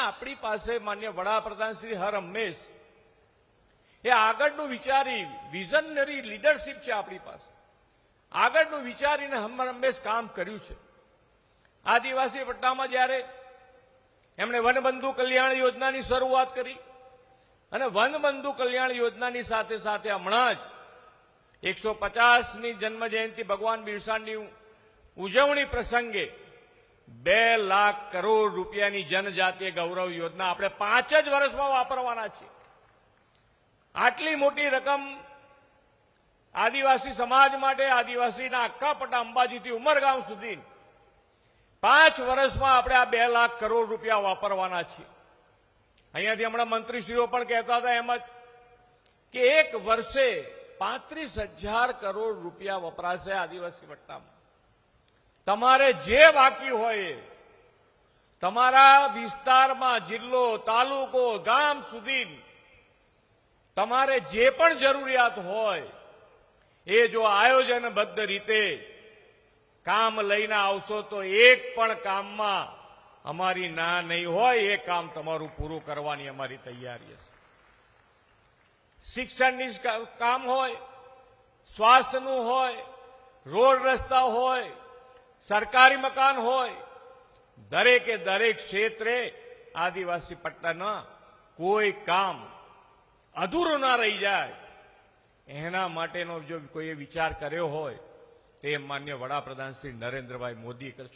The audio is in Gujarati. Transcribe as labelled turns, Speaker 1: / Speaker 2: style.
Speaker 1: આપણી પાસે માન્ય વડાપ્રધાન શ્રી હર હંમેશ એ આગળનું વિચારી વિઝનરી લીડરશીપ છે આપણી પાસે, આગળનું વિચારીને હર હંમેશ કામ કર્યું છે. આદિવાસી પટ્ટામાં જ્યારે એમણે વનબંધુ કલ્યાણ યોજનાની શરૂઆત કરી અને વનબંધુ કલ્યાણ યોજનાની સાથે સાથે હમણાં જ 150મી જન્મજયંતિ ભગવાન બિરસાની ઉજવણી પ્રસંગે 2 લાખ કરોડ રૂપિયાની જનજાતીય ગૌરવ યોજના આપણે 5 જ વર્ષમાં વાપરવાના છીએ. આટલી મોટી રકમ આદિવાસી સમાજ માટે, આદિવાસીના આખા પટ્ટા અંબાજીથી ઉમરગામ સુધી 5 વર્ષમાં આપણે આ 2 લાખ કરોડ રૂપિયા વાપરવાના છીએ. અહીંયાથી હમણાં મંત્રીશ્રીઓ પણ કહેતા હતા એમ જ કે એક વર્ષે 35,000 કરોડ રૂપિયા વપરાશે આદિવાસી પટ્ટામાં. તમારે જે બાકી હોય એ તમારા વિસ્તારમાં, જિલ્લો, તાલુકો, ગામ સુધી તમારે જે પણ જરૂરિયાત હોય એ જો આયોજનબદ્ધ રીતે કામ લઈને આવશો તો એક પણ કામમાં અમારી ના નહીં હોય, એ કામ તમારું પૂરું કરવાની અમારી તૈયારી હશે. શિક્ષણની કામ હોય, સ્વાસ્થ્યનું હોય, રોડ રસ્તા હોય, સરકારી મકાન હોય, દરેકે દરેક ક્ષેત્રે આદિવાસી પટ્ટાના કોઈ કામ અધૂરું ના રહી જાય એના માટેનો જો કોઈએ વિચાર કર્યો હોય તે માન્ય વડાપ્રધાન શ્રી નરેન્દ્રભાઈ મોદી કરશે.